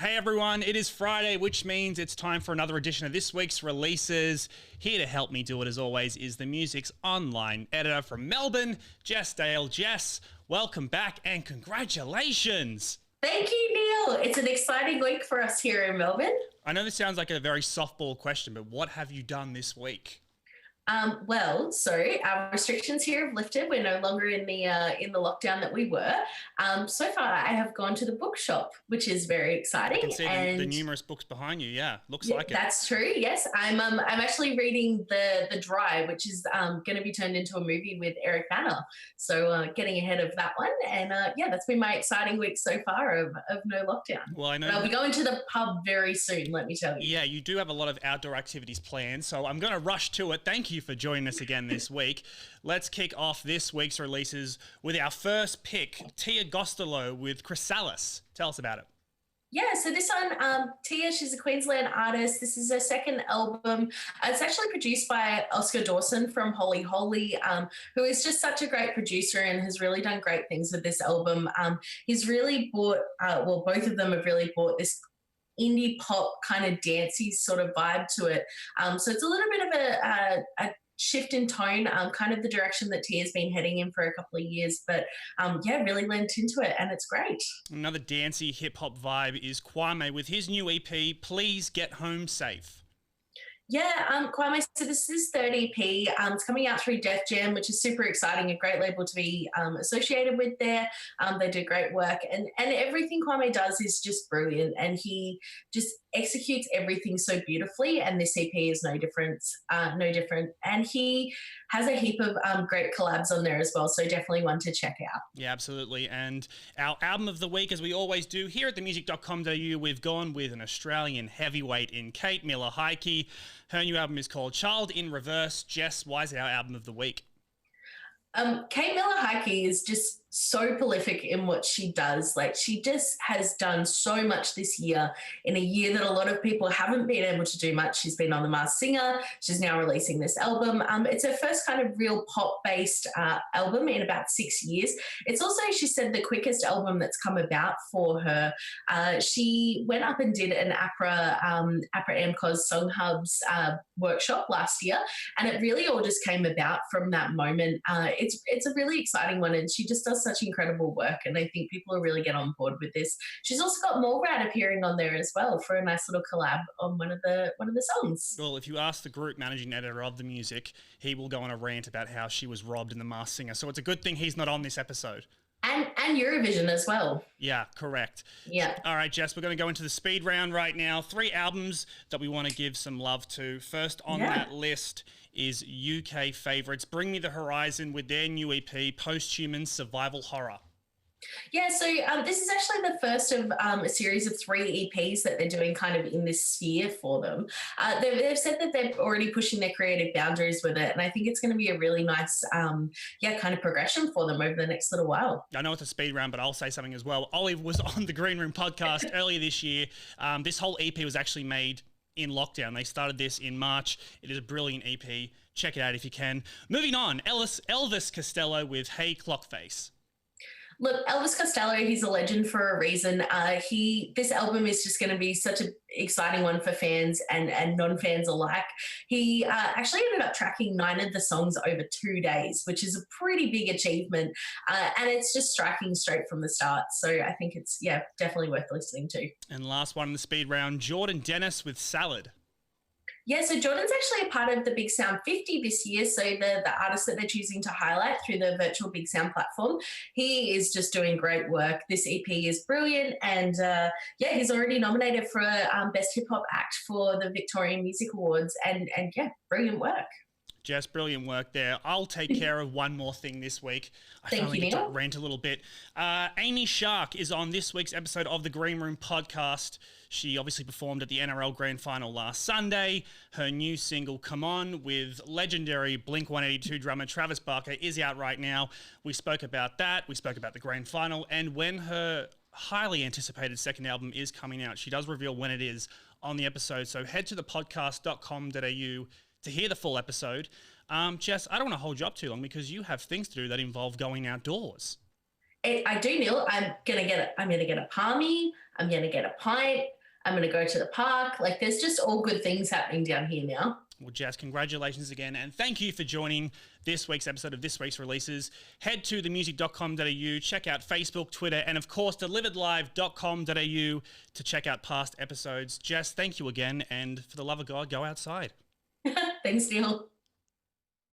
Hey everyone, it is Friday, which means it's time for another edition of this week's releases. Here to help me do it, as always, is the music's online editor from Melbourne, Jess Dale. Jess, welcome back and congratulations. Thank you, Neil. It's an exciting week for us here in Melbourne. I know this sounds like a very softball question, but what have you done this week? So our restrictions here have lifted. We're no longer in the lockdown that we were. So far, I have gone to the bookshop, which is very exciting. I can see the numerous books behind you. Yeah, looks like it. That's true. Yes, I'm actually reading the Dry, which is going to be turned into a movie with Eric Bana. So getting ahead of that one, and that's been my exciting week so far of no lockdown. Well, I know I'll be going to the pub very soon. Let me tell you. Yeah, you do have a lot of outdoor activities planned, so I'm going to rush to it. Thank you for joining us again this week. Let's kick off this week's releases with our first pick, Tia Costello with Chrysalis. Tell us about it. Yeah, so this one, Tia, she's a Queensland artist. This is her second album. It's actually produced by Oscar Dawson from Holy Holy, who is just such a great producer and has really done great things with this album. He's really brought, both of them have really brought this indie pop kind of dancey sort of vibe to it. So it's a little bit of a shift in tone, kind of the direction that Tia's been heading in for a couple of years, but really lent into it, and it's great. Another dancey hip-hop vibe is Kwame with his new EP, Please Get Home Safe. Yeah, Kwame, so this is his third EP. It's coming out through Def Jam, which is super exciting, a great label to be associated with there. They do great work, and everything Kwame does is just brilliant, and he just executes everything so beautifully, and this EP is no different. And he has a heap of great collabs on there as well, so definitely one to check out. Yeah, absolutely. And our album of the week, as we always do here at themusic.com.au, we've gone with an Australian heavyweight in Kate Miller-Heidke. Her new album is called Child in Reverse. Jess, why is it our album of the week? Kate Miller-Heidke is just so prolific in what she does. Like, she just has done so much this year, in a year that a lot of people haven't been able to do much. She's been on The Masked Singer. She's now releasing this album. It's her first kind of real pop-based album in about 6 years. It's also, she said, the quickest album that's come about for her. She went up and did an APRA AMCOS Song Hubs workshop last year, and it really all just came about from that moment. It's a really exciting one, and she just does such incredible work, and I think people will really get on board with this. She's also got Morad appearing on there as well for a nice little collab on one of the songs. Well, if you ask the group managing editor of the music, he will go on a rant about how she was robbed in The Masked Singer, so it's a good thing he's not on this episode. And Eurovision as well. Yeah, correct. Yeah. All right, Jess, we're going to go into the speed round right now. 3 albums that we want to give some love to. First on that list is UK favourites Bring Me the Horizon with their new EP, Posthuman Survival Horror. Yeah, so this is actually the first of a series of 3 EPs that they're doing kind of in this sphere for them. They've said that they're already pushing their creative boundaries with it, and I think it's going to be a really nice, kind of progression for them over the next little while. I know it's a speed round, but I'll say something as well. Olive was on the Green Room podcast earlier this year. This whole EP was actually made in lockdown. They started this in March. It is a brilliant EP. Check it out if you can. Moving on, Elvis Costello with Hey Clockface. Look, Elvis Costello, he's a legend for a reason. This album is just going to be such an exciting one for fans and non-fans alike. He actually ended up tracking 9 of the songs over 2 days, which is a pretty big achievement. And it's just striking straight from the start. So I think it's, definitely worth listening to. And last one in the speed round, Jordan Dennis with Salad. Yeah, so Jordan's actually a part of the Big Sound 50 this year, so the artist that they're choosing to highlight through the virtual Big Sound platform. He is just doing great work. This EP is brilliant, and he's already nominated for Best Hip Hop Act for the Victorian Music Awards, and brilliant work. Jess, brilliant work there. I'll take care of one more thing this week. I finally get to rant a little bit. Amy Shark is on this week's episode of the Green Room podcast. She obviously performed at the NRL Grand Final last Sunday. Her new single, Come On, with legendary Blink-182 drummer Travis Barker is out right now. We spoke about that. We spoke about the Grand Final. And when her highly anticipated second album is coming out, she does reveal when it is on the episode. So head to thepodcast.com.au to hear the full episode. Jess, I don't want to hold you up too long because you have things to do that involve going outdoors. I do, Neil. I'm gonna get a palmy. I'm gonna get a pint. I'm gonna go to the park. Like, there's just all good things happening down here now. Well, Jess, congratulations again, and thank you for joining this week's episode of This Week's Releases. Head to themusic.com.au, check out Facebook, Twitter, and of course, deliveredlive.com.au to check out past episodes. Jess, thank you again, and for the love of God, go outside. Thanks, Neil.